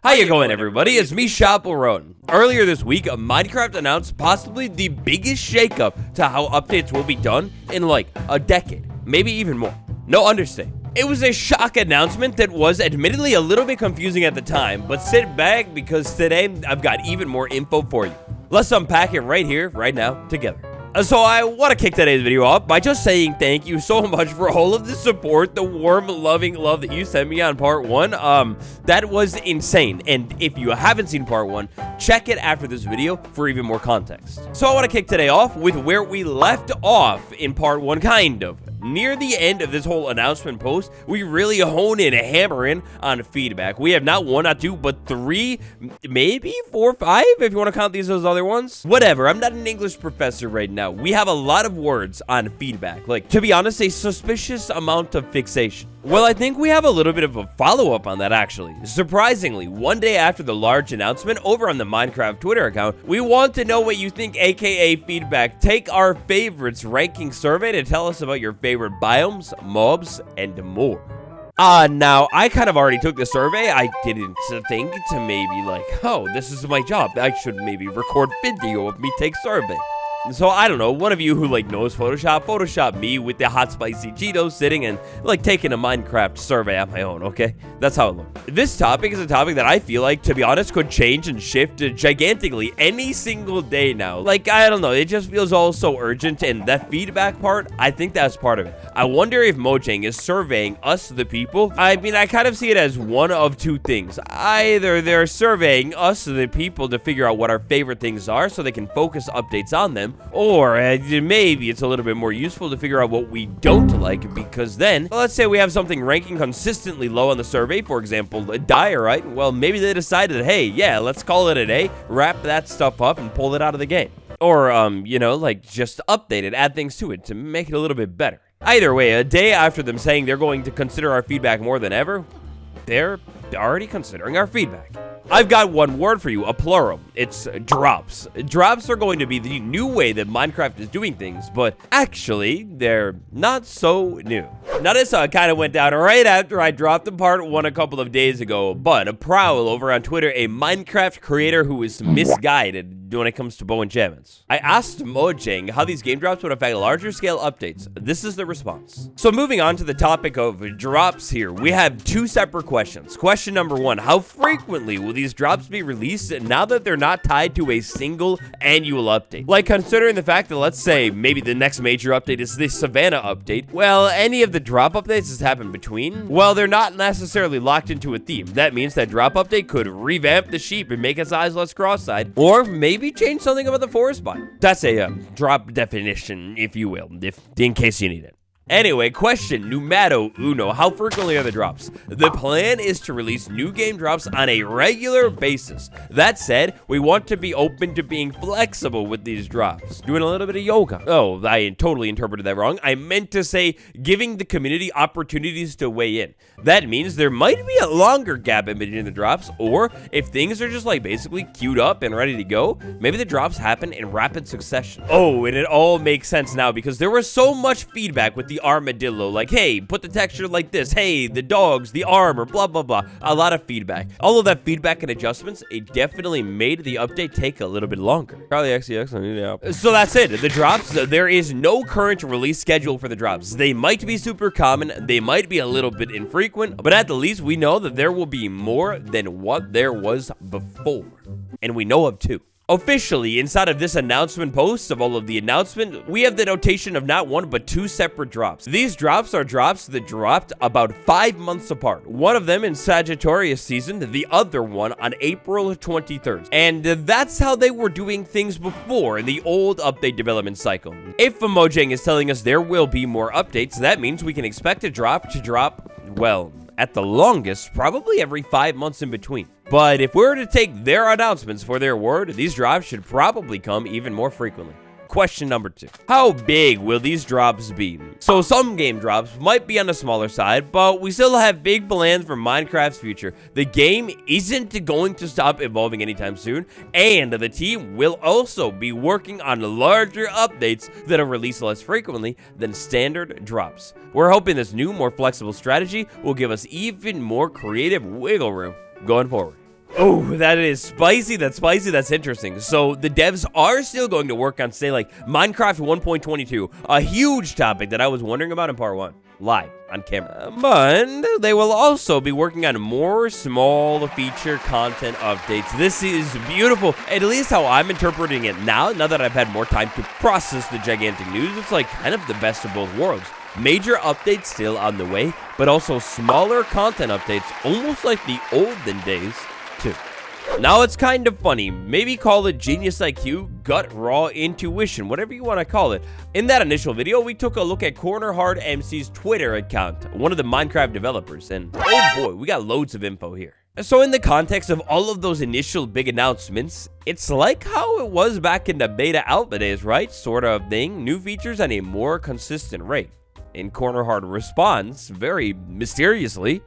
How you going, everybody? It's me, Shapelroan. Earlier this week, Minecraft announced possibly the biggest shakeup to how updates will be done in like a decade, maybe even more. No understatement. It was a shock announcement that was admittedly a little bit confusing at the time, but sit back because today I've got even more info for you. Let's unpack it right here, right now, together. So I want to kick today's video off by just saying thank you so much for all of the support, the warm, loving love that you sent me on part 1. That was insane. And if you haven't seen part 1, check it after this video for even more context. So I want to kick today off with where we left off in part 1, kind of. Near the end of this whole announcement post, we really hone in and hammer in on feedback. We have not 1, not 2, but 3, maybe 4, 5, if you want to count these as other ones. Whatever, I'm not an English professor right now. We have a lot of words on feedback. Like, to be honest, a suspicious amount of fixation. Well, I think we have a little bit of a follow-up on that, actually. Surprisingly, one day after the large announcement over on the Minecraft Twitter account, we want to know what you think, aka feedback. Take our favorites ranking survey to tell us about your favorite biomes, mobs, and more. Now, I kind of already took the survey. I didn't think to maybe like, oh, this is my job. I should maybe record video of me take survey. So, I don't know, one of you who, like, knows Photoshop me with the hot spicy Cheetos sitting and, like, taking a Minecraft survey on my own, okay? That's how it looks. This topic is a topic that I feel like, to be honest, could change and shift gigantically any single day now. Like, I don't know, it just feels all so urgent, and that feedback part, I think that's part of it. I wonder if Mojang is surveying us, the people. I mean, I kind of see it as one of two things. Either they're surveying us, the people, to figure out what our favorite things are so they can focus updates on them, or maybe it's a little bit more useful to figure out what we don't like, because then, let's say we have something ranking consistently low on the survey, for example, diorite. Well, maybe they decided, hey, yeah, let's call it a day, wrap that stuff up, and pull it out of the game. Or, you know, like, just update it, add things to it to make it a little bit better. Either way, a day after them saying they're going to consider our feedback more than ever, they're already considering our feedback. I've got one word for you, a plural. It's drops. Drops are going to be the new way that Minecraft is doing things, but actually, they're not so new. Now, this kind of went down right after I dropped the part 1 a couple of days ago, but a prowl over on Twitter, a Minecraft creator who is misguided when it comes to bow enchantments. I asked Mojang how these game drops would affect larger scale updates. This is the response. So moving on to the topic of drops here, we have 2 separate questions. Question number 1, how frequently will these drops be released now that they're not tied to a single annual update? Like, considering the fact that, let's say, maybe the next major update is the Savannah update, well, any of the drop updates that's happened between, well, they're not necessarily locked into a theme. That means that drop update could revamp the sheep and make its eyes less cross-eyed, or maybe change something about the forest biome. That's a drop definition, if you will, in case you need it. Anyway, question numero uno, how frequently are the drops? The plan is to release new game drops on a regular basis. That said, we want to be open to being flexible with these drops. Doing a little bit of yoga. Oh, I totally interpreted that wrong. I meant to say giving the community opportunities to weigh in. That means there might be a longer gap in between the drops, or if things are just like basically queued up and ready to go, maybe the drops happen in rapid succession. Oh, and it all makes sense now because there was so much feedback with the armadillo, like, hey, put the texture like this, hey, the dogs, the armor, blah, blah, blah. A lot of feedback. All of that feedback and adjustments, it definitely made the update take a little bit longer. Probably XEX, yeah. So that's it. The drops, there is no current release schedule for the drops. They might be super common, they might be a little bit infrequent, but at the least, we know that there will be more than what there was before. And we know of 2. Officially, inside of this announcement post of all of the announcement, we have the notation of not 1, but 2 separate drops. These drops are drops that dropped about 5 months apart. One of them in Sagittarius season, the other one on April 23rd. And that's how they were doing things before in the old update development cycle. If Mojang is telling us there will be more updates, that means we can expect a drop, well, at the longest, probably every 5 months in between. But if we're to take their announcements for their word, these drops should probably come even more frequently. Question number 2. How big will these drops be? So some game drops might be on the smaller side, but we still have big plans for Minecraft's future. The game isn't going to stop evolving anytime soon, and the team will also be working on larger updates that are released less frequently than standard drops. We're hoping this new, more flexible strategy will give us even more creative wiggle room going forward. Oh, that is spicy. That's spicy. That's interesting. So the devs are still going to work on, say, like Minecraft 1.22, a huge topic that I was wondering about in part 1, live on camera. But they will also be working on more small feature content updates. This is beautiful, at least how I'm interpreting it now that I've had more time to process the gigantic news. It's like kind of the best of both worlds. Major updates still on the way, but also smaller content updates, almost like the olden days, too. Now it's kind of funny, maybe call it Genius IQ, Gut Raw Intuition, whatever you want to call it. In that initial video, we took a look at Corner Hard MC's Twitter account, one of the Minecraft developers, and oh boy, we got loads of info here. So in the context of all of those initial big announcements, it's like how it was back in the beta alpha days, right? Sort of thing, new features at a more consistent rate. In Corner Hard response, very mysteriously,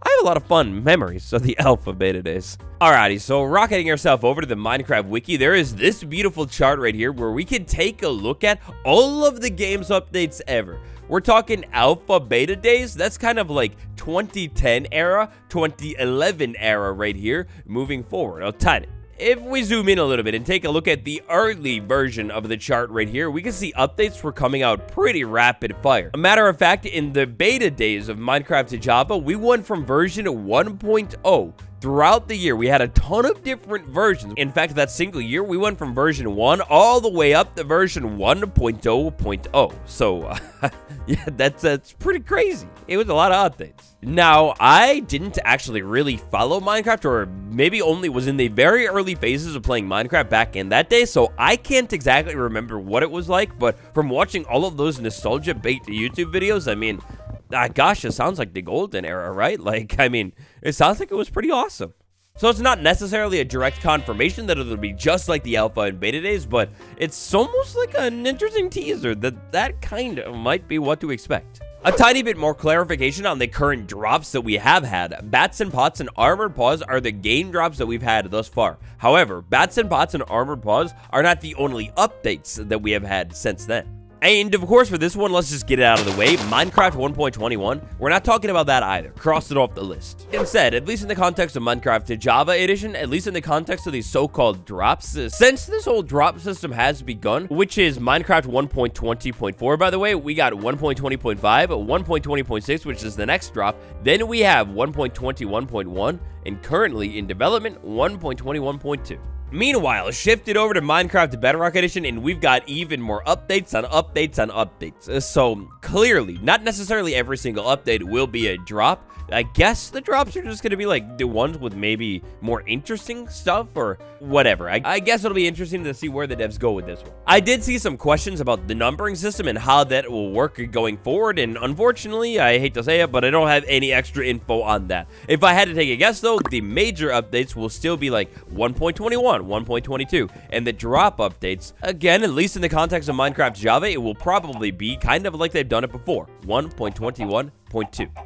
I have a lot of fun memories of the alpha beta days. Alrighty, so rocketing ourselves over to the Minecraft wiki, there is this beautiful chart right here where we can take a look at all of the game's updates ever. We're talking alpha beta days. That's kind of like 2010 era, 2011 era right here, moving forward. I'll time it. If we zoom in a little bit and take a look at the early version of the chart right here, we can see updates were coming out pretty rapid fire. A matter of fact, in the beta days of Minecraft to Java, we went from version 1.0 throughout the year. We had a ton of different versions. In fact, that single year, we went from version 1 all the way up to version 1.0.0. So, yeah, that's pretty crazy. It was a lot of updates. Now, I didn't actually really follow Minecraft, or maybe only was in the very early phases of playing Minecraft back in that day, so I can't exactly remember what it was like, but from watching all of those nostalgia-baked YouTube videos, I mean, gosh, it sounds like the golden era, right? Like, I mean, it sounds like it was pretty awesome. So it's not necessarily a direct confirmation that it'll be just like the alpha and beta days, but it's almost like an interesting teaser that kind of might be what to expect. A tiny bit more clarification on the current drops that we have had. Bats and Pots and Armored Paws are the game drops that we've had thus far. However, Bats and Pots and Armored Paws are not the only updates that we have had since then. And of course, for this one, let's just get it out of the way. Minecraft 1.21, we're not talking about that either. Cross it off the list. Instead, at least in the context of Minecraft to Java edition, at least in the context of these so-called drops, since this whole drop system has begun, which is Minecraft 1.20.4, by the way, we got 1.20.5, 1.20.6, which is the next drop. Then we have 1.21.1, and currently in development, 1.21.2. Meanwhile, shifted over to Minecraft Bedrock Edition, and we've got even more updates on updates on updates. So, clearly, not necessarily every single update will be a drop. I guess the drops are just going to be like the ones with maybe more interesting stuff or whatever. I guess it'll be interesting to see where the devs go with this one. I did see some questions about the numbering system and how that will work going forward, and unfortunately, I hate to say it, but I don't have any extra info on that. If I had to take a guess, though, the major updates will still be like 1.21, 1.22, and the drop updates, again, at least in the context of Minecraft Java, it will probably be kind of like they've done it before, 1.21.2.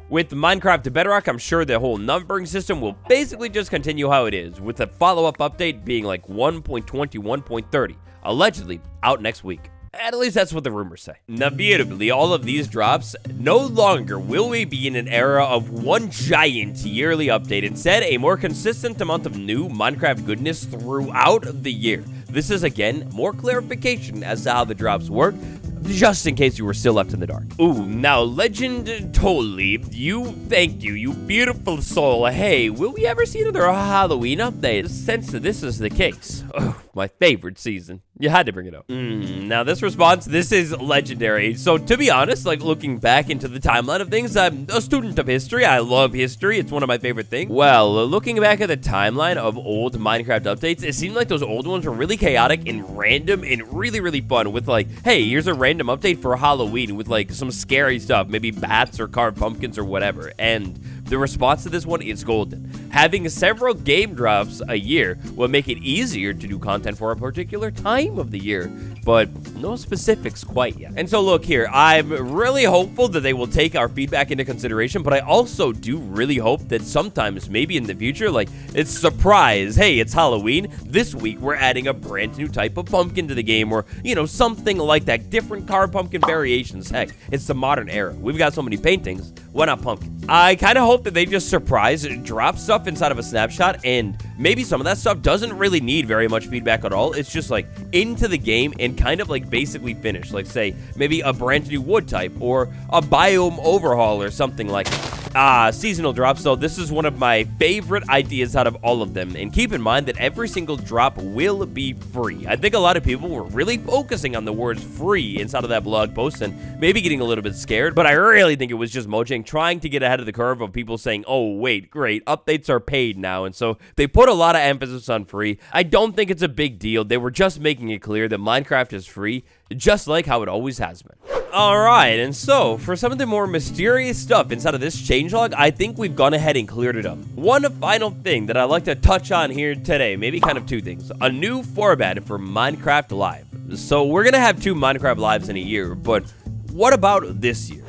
With Minecraft to Bedrock, I'm sure the whole numbering system will basically just continue how it is, with a follow-up update being like 1.21.30, allegedly out next week. At least that's what the rumors say. Now, beautifully, all of these drops, no longer will we be in an era of one giant yearly update. Instead, a more consistent amount of new Minecraft goodness throughout the year. This is, again, more clarification as to how the drops work, just in case you were still left in the dark. Ooh, now, Legend Totally, thank you, you beautiful soul. Hey, will we ever see another Halloween update? Since this is the case. Oh, my favorite season. You had to bring it up. Now, this response, this is legendary. So, to be honest, like, looking back into the timeline of things, I'm a student of history. I love history. It's one of my favorite things. Well, looking back at the timeline of old Minecraft updates, it seemed like those old ones were really chaotic and random and really, really fun with, like, hey, here's a random update for Halloween with, like, some scary stuff, maybe bats or carved pumpkins or whatever. And the response to this one is golden. Having several game drops a year will make it easier to do content for a particular time of the year, but no specifics quite yet. And so look here, I'm really hopeful that they will take our feedback into consideration, but I also do really hope that sometimes, maybe in the future, like, it's surprise, hey, it's Halloween, this week we're adding a brand new type of pumpkin to the game, or, you know, something like that, different carved pumpkin variations. Heck, it's the modern era. We've got so many paintings, why not pumpkin? I kind of hope that they just surprise, drop stuff inside of a snapshot, and maybe some of that stuff doesn't really need very much feedback at all. It's just like into the game and kind of like basically finished. Like say maybe a brand new wood type or a biome overhaul or something like that. Seasonal drops, though, this is one of my favorite ideas out of all of them, and keep in mind that every single drop will be free. I think a lot of people were really focusing on the words free inside of that blog post and maybe getting a little bit scared, but I really think it was just Mojang trying to get ahead of the curve of people saying, oh, wait, great, updates are paid now, and so they put a lot of emphasis on free. I don't think it's a big deal. They were just making it clear that Minecraft is free, just like how it always has been. Alright, and so, for some of the more mysterious stuff inside of this changelog, I think we've gone ahead and cleared it up. One final thing that I'd like to touch on here today, maybe kind of two things. A new format for Minecraft Live. So, we're gonna have 2 Minecraft Lives in a year, but what about this year?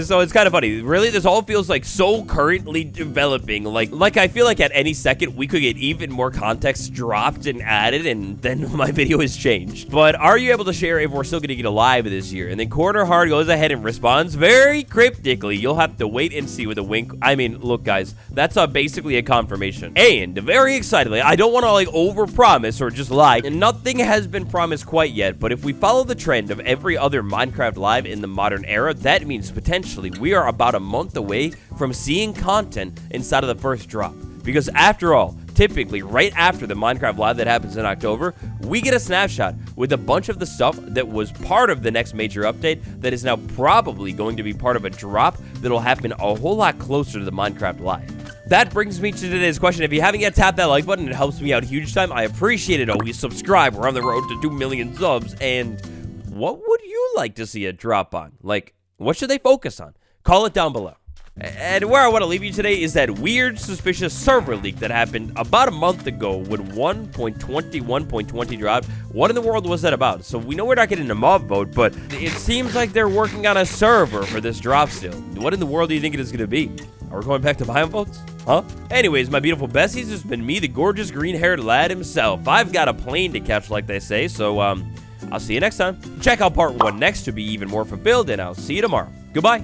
So it's kind of funny. Really, this all feels like so currently developing. Like I feel like at any second we could get even more context dropped and added, and then my video is changed. But are you able to share if we're still going to get a live this year? And then Corner Hard goes ahead and responds very cryptically. You'll have to wait and see with a wink. I mean, look, guys, that's basically a confirmation. And very excitedly, I don't want to like overpromise or just lie. And nothing has been promised quite yet. But if we follow the trend of every other Minecraft Live in the modern era, that means potentially we are about a month away from seeing content inside of the first drop. Because after all, typically right after the Minecraft Live that happens in October, we get a snapshot with a bunch of the stuff that was part of the next major update that is now probably going to be part of a drop that'll happen a whole lot closer to the Minecraft Live. That brings me to today's question. If you haven't yet tapped that like button, it helps me out huge time. I appreciate it. Always subscribe. We're on the road to 2 million subs. And what would you like to see a drop on? Like, what should they focus on? Call it down below. And where I want to leave you today is that weird, suspicious server leak that happened about a month ago with 1.20 dropped. What in the world was that about? So we know we're not getting a mob vote, but it seems like they're working on a server for this drop still. What in the world do you think it is going to be? Are we going back to biome votes? Huh? Anyways, my beautiful besties, it's been me, the gorgeous green-haired lad himself. I've got a plane to catch, like they say, so, I'll see you next time. Check out part 1 next to be even more fulfilled, and I'll see you tomorrow. Goodbye.